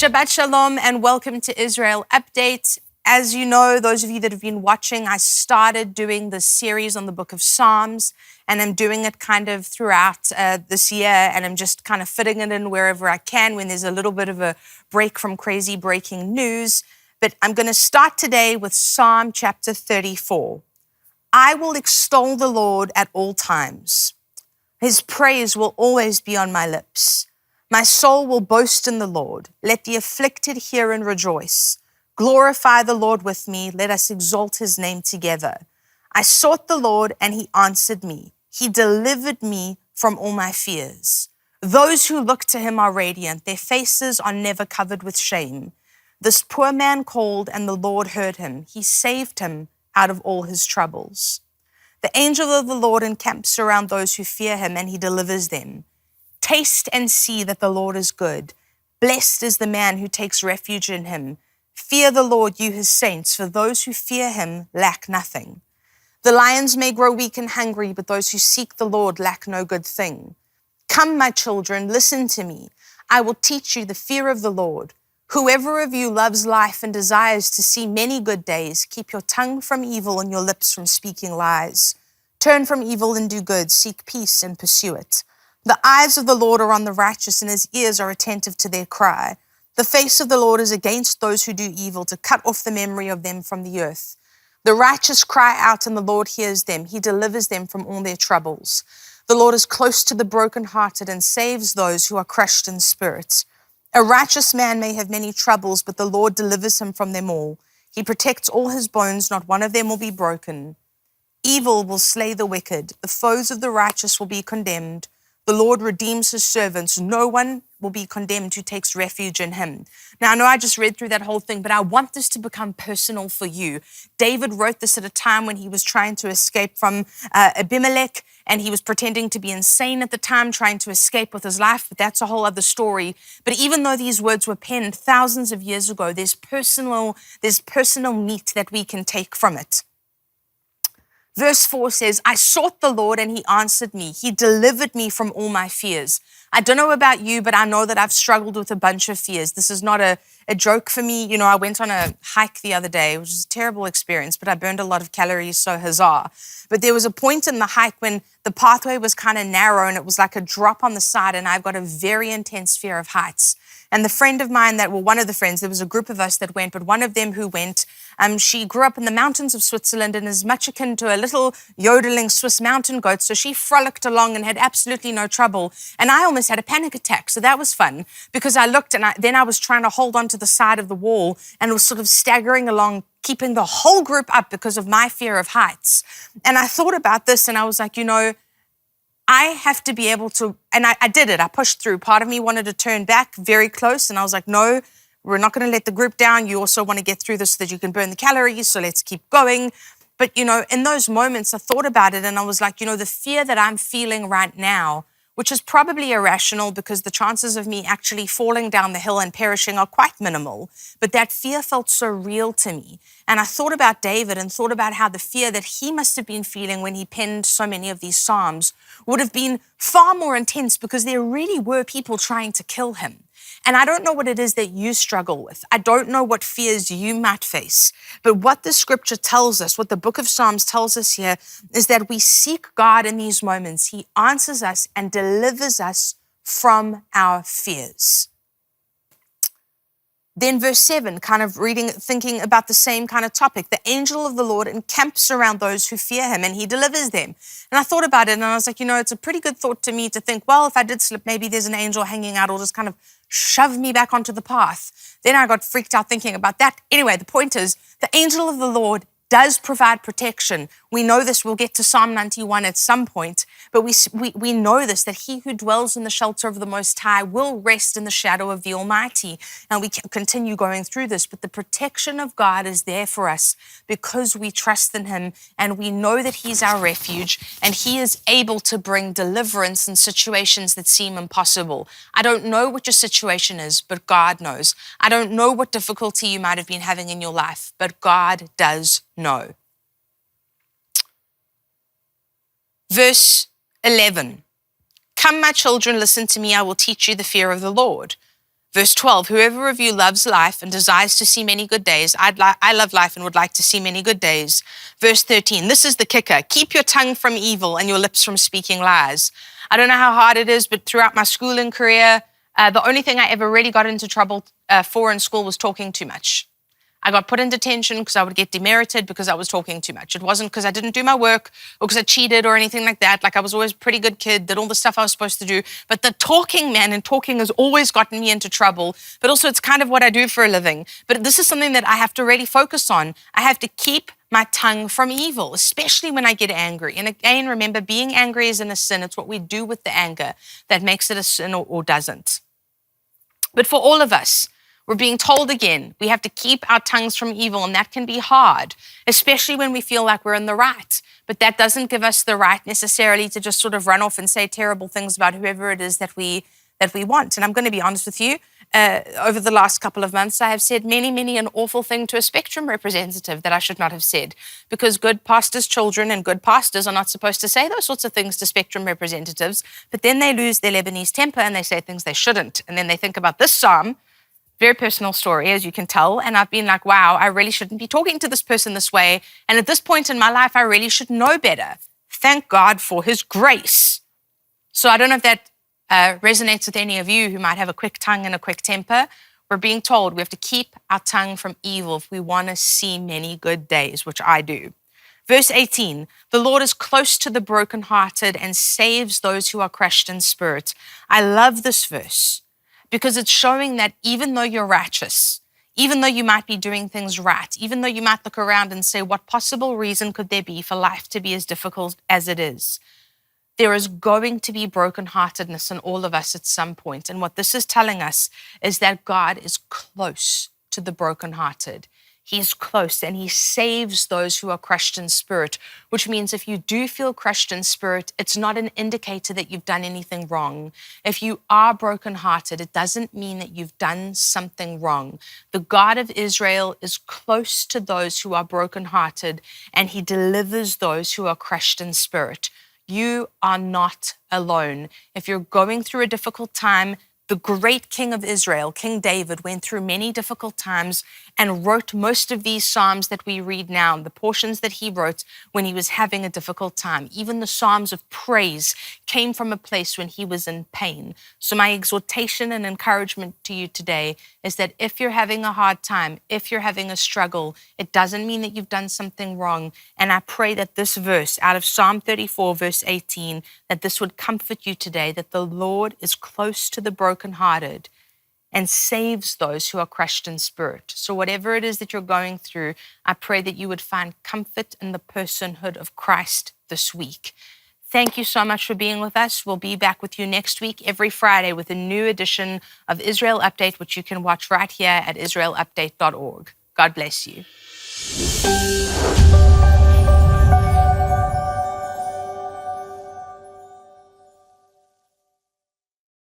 Shabbat Shalom and welcome to Israel Update. As you know, those of you that have been watching, I started doing this series on the book of Psalms, and I'm doing it kind of throughout this year, and I'm just kind of fitting it in wherever I can when there's a little bit of a break from crazy breaking news. But I'm going to start today with Psalm chapter 34. I will extol the Lord at all times. His praise will always be on my lips. My soul will boast in the Lord. Let the afflicted hear and rejoice. Glorify the Lord with me. Let us exalt his name together. I sought the Lord and he answered me. He delivered me from all my fears. Those who look to him are radiant. Their faces are never covered with shame. This poor man called and the Lord heard him. He saved him out of all his troubles. The angel of the Lord encamps around those who fear him and he delivers them. Taste and see that the Lord is good. Blessed is the man who takes refuge in him. Fear the Lord, you his saints, for those who fear him lack nothing. The lions may grow weak and hungry, but those who seek the Lord lack no good thing. Come, my children, listen to me. I will teach you the fear of the Lord. Whoever of you loves life and desires to see many good days, keep your tongue from evil and your lips from speaking lies. Turn from evil and do good, seek peace and pursue it. The eyes of the Lord are on the righteous, and his ears are attentive to their cry. The face of the Lord is against those who do evil, to cut off the memory of them from the earth. The righteous cry out, and the Lord hears them. He delivers them from all their troubles. The Lord is close to the brokenhearted and saves those who are crushed in spirit. A righteous man may have many troubles, but the Lord delivers him from them all. He protects all his bones, not one of them will be broken. Evil will slay the wicked. The foes of the righteous will be condemned. The Lord redeems his servants. No one will be condemned who takes refuge in him. Now, I know I just read through that whole thing, but I want this to become personal for you. David wrote this at a time when he was trying to escape from Abimelech, and he was pretending to be insane at the time, trying to escape with his life, but that's a whole other story. But even though these words were penned thousands of years ago, there's personal meat that we can take from it. Verse 4 says, I sought the Lord and he answered me. He delivered me from all my fears. I don't know about you, but I know that I've struggled with a bunch of fears. This is not a joke for me. You know, I went on a hike the other day, which was a terrible experience, but I burned a lot of calories, so huzzah. But there was a point in the hike when the pathway was kind of narrow and it was like a drop on the side, and I've got a very intense fear of heights. And the friend of mine one of the friends, there was a group of us that went, but one of them who went, she grew up in the mountains of Switzerland and is much akin to a little yodeling Swiss mountain goat. So she frolicked along and had absolutely no trouble. And I almost had a panic attack. So that was fun because I looked and then I was trying to hold onto the side of the wall and was sort of staggering along, keeping the whole group up because of my fear of heights. And I thought about this and I was like, you know, I have to be able to, and I did it. I pushed through. Part of me wanted to turn back very close, and I was like, no, we're not going to let the group down. You also want to get through this so that you can burn the calories, so let's keep going. But, you know, in those moments, I thought about it, and I was like, you know, the fear that I'm feeling right now, which is probably irrational because the chances of me actually falling down the hill and perishing are quite minimal, but that fear felt so real to me. And I thought about David and thought about how the fear that he must have been feeling when he penned so many of these Psalms would have been far more intense because there really were people trying to kill him. And I don't know what it is that you struggle with. I don't know what fears you might face. But what the scripture tells us, what the book of Psalms tells us here, is that we seek God in these moments. He answers us and delivers us from our fears. Then verse 7, kind of thinking about the same kind of topic. The angel of the Lord encamps around those who fear him and he delivers them. And I thought about it and I was like, you know, it's a pretty good thought to me to think, well, if I did slip, maybe there's an angel hanging out or just kind of shove me back onto the path. Then I got freaked out thinking about that. Anyway, the point is the angel of the Lord does provide protection. We know this. We'll get to Psalm 91 at some point, but we know this, that he who dwells in the shelter of the Most High will rest in the shadow of the Almighty. And we can continue going through this, but the protection of God is there for us because we trust in him and we know that he's our refuge and he is able to bring deliverance in situations that seem impossible. I don't know what your situation is, but God knows. I don't know what difficulty you might have been having in your life, but God does know. Verse 11, come, my children, listen to me. I will teach you the fear of the Lord. Verse 12, whoever of you loves life and desires to see many good days, I love life and would like to see many good days. Verse 13, this is the kicker. Keep your tongue from evil and your lips from speaking lies. I don't know how hard it is, but throughout my schooling career, the only thing I ever really got into trouble for in school was talking too much. I got put in detention because I would get demerited because I was talking too much. It wasn't because I didn't do my work or because I cheated or anything like that. Like, I was always a pretty good kid, did all the stuff I was supposed to do. But the talking, man, and talking has always gotten me into trouble. But also, it's kind of what I do for a living. But this is something that I have to really focus on. I have to keep my tongue from evil, especially when I get angry. And again, remember, being angry isn't a sin. It's what we do with the anger that makes it a sin or doesn't. But for all of us, we're being told again, we have to keep our tongues from evil, and that can be hard, especially when we feel like we're in the right. But that doesn't give us the right necessarily to just sort of run off and say terrible things about whoever it is that we want. And I'm going to be honest with you, over the last couple of months, I have said many an awful thing to a Spectrum representative that I should not have said, because good pastors' children and good pastors are not supposed to say those sorts of things to Spectrum representatives, but then they lose their Lebanese temper and they say things they shouldn't. And then they think about this psalm. Very personal story, as you can tell. And I've been like, wow, I really shouldn't be talking to this person this way. And at this point in my life, I really should know better. Thank God for his grace. So I don't know if that resonates with any of you who might have a quick tongue and a quick temper. We're being told we have to keep our tongue from evil if we want to see many good days, which I do. Verse 18, the Lord is close to the brokenhearted and saves those who are crushed in spirit. I love this verse, because it's showing that even though you're righteous, even though you might be doing things right, even though you might look around and say, what possible reason could there be for life to be as difficult as it is? There is going to be brokenheartedness in all of us at some point. And what this is telling us is that God is close to the brokenhearted. He's close, and he saves those who are crushed in spirit, which means if you do feel crushed in spirit, it's not an indicator that you've done anything wrong. If you are brokenhearted, it doesn't mean that you've done something wrong. The God of Israel is close to those who are brokenhearted, and he delivers those who are crushed in spirit. You are not alone. If you're going through a difficult time, the great king of Israel, King David, went through many difficult times and wrote most of these psalms that we read now, the portions that he wrote when he was having a difficult time. Even the psalms of praise came from a place when he was in pain. So my exhortation and encouragement to you today is that if you're having a hard time, if you're having a struggle, it doesn't mean that you've done something wrong. And I pray that this verse out of Psalm 34, verse 18, that this would comfort you today, that the Lord is close to the brokenhearted and saves those who are crushed in spirit. So whatever it is that you're going through, I pray that you would find comfort in the personhood of Christ this week. Thank you so much for being with us. We'll be back with you next week, every Friday, with a new edition of Israel Update, which you can watch right here at israelupdate.org. God bless you.